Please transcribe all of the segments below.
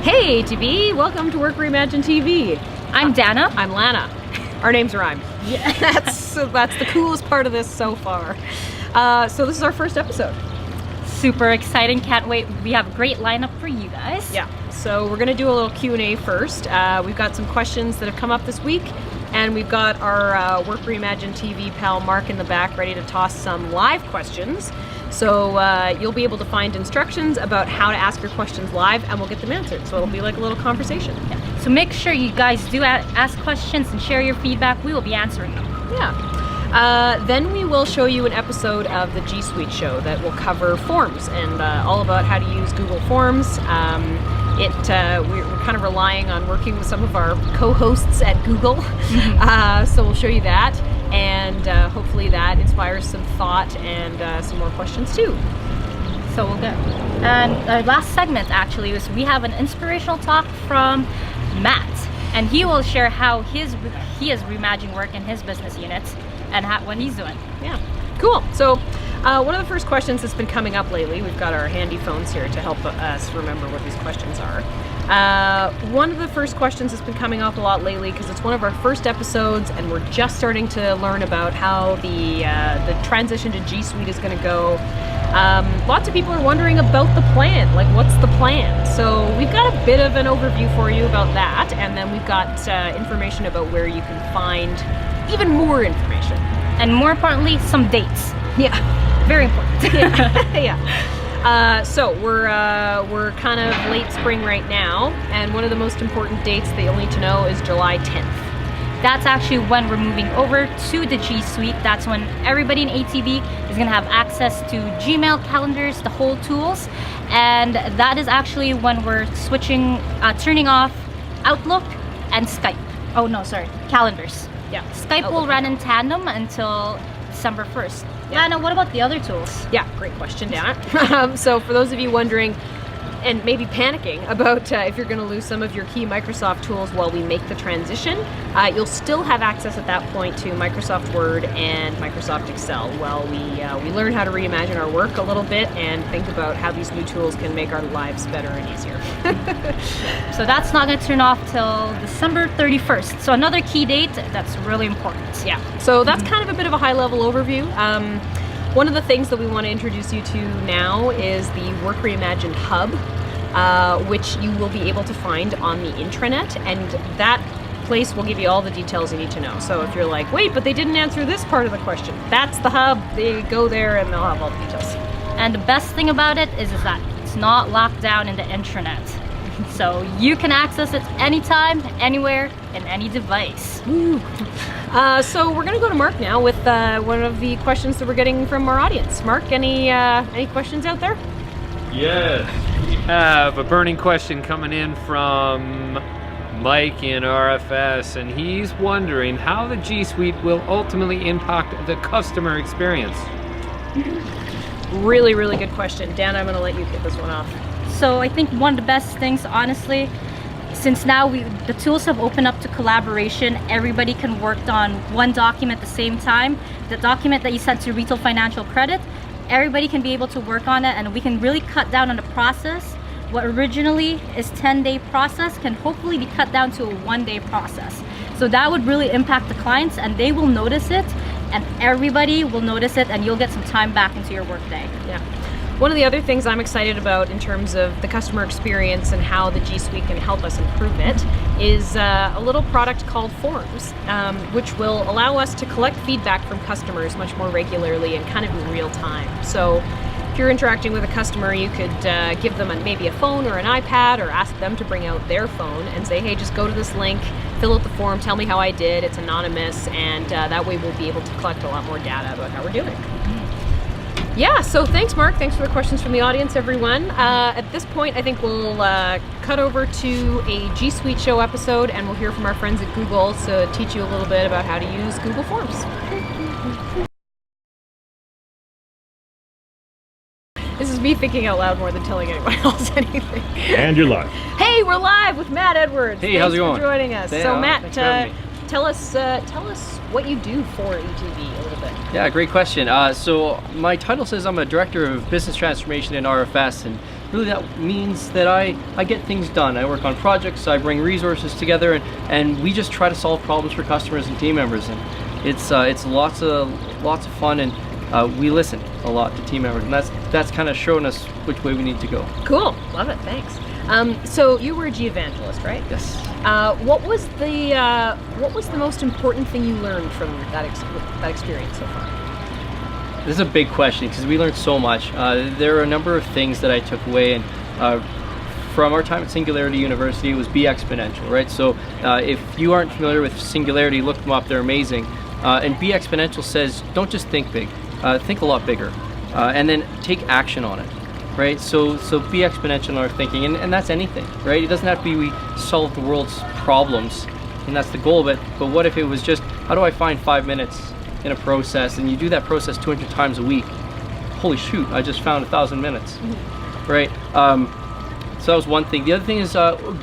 Hey TV, welcome to Work Reimagine TV. I'm Dana. I'm Lana. Our names rhyme. Yeah. That's the coolest part of this so far. So this is our first episode. Super exciting, can't wait. We have a great lineup for you guys. Yeah, so we're gonna do a little Q&A first. We've got some questions that have come up this week, and we've got our Work Reimagine TV pal Mark in the back ready to toss some live questions. So you'll be able to find instructions about how to ask your questions live, and we'll get them answered. So it'll be like a little conversation. Yeah. So make sure you guys do ask questions and share your feedback. We will be answering them. Yeah. Then we will show you an episode of the G Suite show that will cover forms and all about how to use Google Forms. We're kind of relying on working with some of our co-hosts at Google. So we'll show you that, and hopefully that inspires some thought and some more questions too. So we'll go. And our last segment actually was we have an inspirational talk from Matt, and he will share how he is reimagining work in his business units and what he's doing. Yeah, cool. So one of the first questions that's been coming up lately, we've got our handy phones here to help us remember what these questions are. One of the first questions that's been coming up a lot lately, because it's one of our first episodes and we're just starting to learn about how the transition to G Suite is going to go. Lots of people are wondering about the plan, like what's the plan? So we've got a bit of an overview for you about that, and then we've got information about where you can find even more information. And more importantly, some dates. Yeah. Very important. Yeah. So we're kind of late spring right now, and one of the most important dates that you'll need to know is July 10th. That's actually when we're moving over to the G Suite. That's when everybody in ATV is going to have access to Gmail, calendars, the whole tools. And that is actually when we're turning off Outlook and Skype. Oh no, sorry, calendars. Yeah. Skype will run in tandem until December 1st. Yeah. Anna, what about the other tools? Yeah, great question, Dana. So for those of you wondering, and maybe panicking about if you're going to lose some of your key Microsoft tools while we make the transition, you'll still have access at that point to Microsoft Word and Microsoft Excel while we learn how to reimagine our work a little bit and think about how these new tools can make our lives better and easier. So that's not going to turn off till December 31st. So another key date that's really important. Yeah, so that's kind of a bit of a high-level overview. One of the things that we want to introduce you to now is the Work Reimagined Hub, which you will be able to find on the intranet, and that place will give you all the details you need to know. So if you're like, wait, but they didn't answer this part of the question, that's the hub. They go there and they'll have all the details. And the best thing about it is that it's not locked down in the intranet. So you can access it anytime, anywhere, in any device. Woo. So we're going to go to Mark now with one of the questions that we're getting from our audience. Mark, any questions out there? Yes, we have a burning question coming in from Mike in RFS, and he's wondering how the G Suite will ultimately impact the customer experience. Really, really good question. Dan, I'm going to let you kick this one off. So I think one of the best things, honestly, since now the tools have opened up to collaboration, everybody can work on one document at the same time. The document that you sent to Retail Financial Credit, everybody can be able to work on it, and we can really cut down on the process. What originally is 10-day process can hopefully be cut down to a 1-day process. So that would really impact the clients, and they will notice it, and everybody will notice it, and you'll get some time back into your workday. Yeah. One of the other things I'm excited about in terms of the customer experience and how the G Suite can help us improve it is a little product called Forms, which will allow us to collect feedback from customers much more regularly and kind of in real time. So if you're interacting with a customer, you could give them maybe a phone or an iPad, or ask them to bring out their phone and say, hey, just go to this link, fill out the form, tell me how I did. It's anonymous, and that way we'll be able to collect a lot more data about how we're doing. Yeah, so thanks, Mark. Thanks for the questions from the audience, everyone. At this point, I think we'll cut over to a G Suite show episode, and we'll hear from our friends at Google to teach you a little bit about how to use Google Forms. This is me thinking out loud more than telling anyone else anything. And you're live. Hey, we're live with Matt Edwards. Hey, how's it going? Thanks for joining us. Hey, so Matt, thanks for having me. tell us what you do for ATV a little bit. Yeah, great question. So my title says I'm a Director of Business Transformation in RFS, and really that means that I get things done. I work on projects, I bring resources together, and we just try to solve problems for customers and team members. And it's lots of fun, and we listen a lot to team members, and that's kind of showing us which way we need to go. Cool, love it, thanks. So you were a G evangelist, right? Yes. What was the most important thing you learned from that experience so far? This is a big question because we learned so much. There are a number of things that I took away, and from our time at Singularity University, it was be exponential, right? So if you aren't familiar with Singularity, look them up, they're amazing. And be exponential says, don't just think big, think a lot bigger, and then take action on it, right? So be exponential in our thinking, and that's anything, right? It doesn't have to be we solve the world's problems, and that's the goal, but what if it was just, how do I find 5 minutes in a process, and you do that process 200 times a week? Holy shoot, I just found 1,000 minutes, right? So that was one thing. The other thing is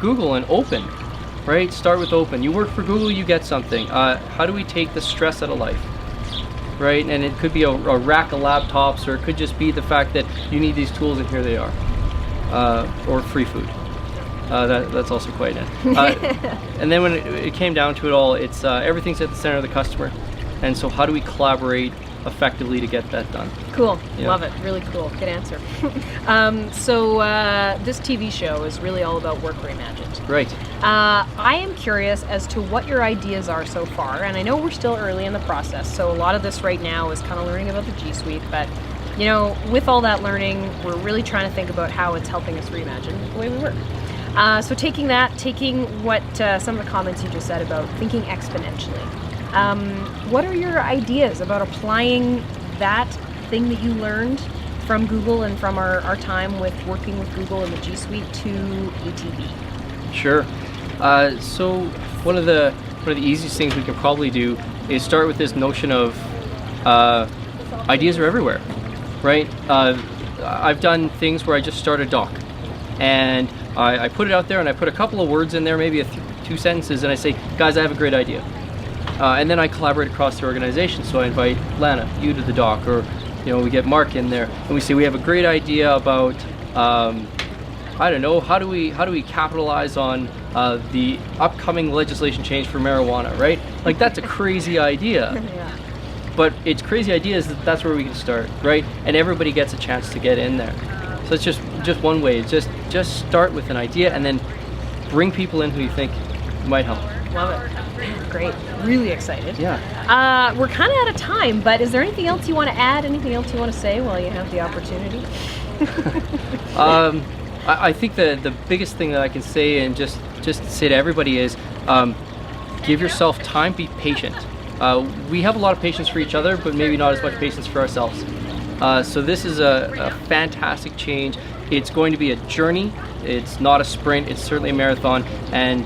Google and open, right? Start with open. You work for Google, you get something. How do we take the stress out of life, right? And it could be a rack of laptops, or it could just be the fact that you need these tools and here they are, or free food. That's also quite it. And then when it came down to it all, it's everything's at the center of the customer. And so how do we collaborate effectively to get that done? Cool, Yeah. love it, really cool, good answer. So this TV show is really all about work reimagined. Right. I am curious as to what your ideas are so far, and I know we're still early in the process, so a lot of this right now is kind of learning about the G Suite, but you know, with all that learning, we're really trying to think about how it's helping us reimagine the way we work. So taking what some of the comments you just said about thinking exponentially, what are your ideas about applying that thing that you learned from Google and from our time with working with Google and the G Suite to ATV? Sure. So one of the easiest things we can probably do is start with this notion of ideas are everywhere, right? I've done things where I just start a doc, and I put it out there, and I put a couple of words in there, maybe 2 sentences, and I say, guys, I have a great idea. And then I collaborate across the organization. So I invite Lana, you to the doc, or we get Mark in there, and we say we have a great idea about I don't know, how do we capitalize on the upcoming legislation change for marijuana, right? Like, that's a crazy idea. Yeah. But it's crazy ideas that's where we can start, right? And everybody gets a chance to get in there. So it's just one way. Just start with an idea and then bring people in who you think might help. Love it. Great. Really excited. Yeah. We're kind of out of time, but is there anything else you want to add? Anything else you want to say while you have the opportunity? I think the biggest thing that I can say, and just say to everybody, is give yourself time, be patient. We have a lot of patience for each other, but maybe not as much patience for ourselves. So this is a fantastic change. It's going to be a journey. It's not a sprint. It's certainly a marathon. And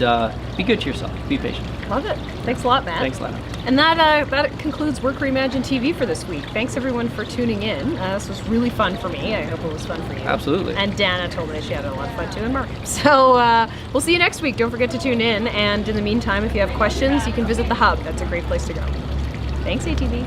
be good to yourself. Be patient. Love it. Thanks a lot, Matt. Thanks, Lana. And that concludes Work Reimagined TV for this week. Thanks everyone for tuning in. This was really fun for me. I hope it was fun for you. Absolutely. And Dana told me she had a lot of fun too, and Mark. So we'll see you next week. Don't forget to tune in. And in the meantime, if you have questions, you can visit the Hub. That's a great place to go. Thanks, ATV.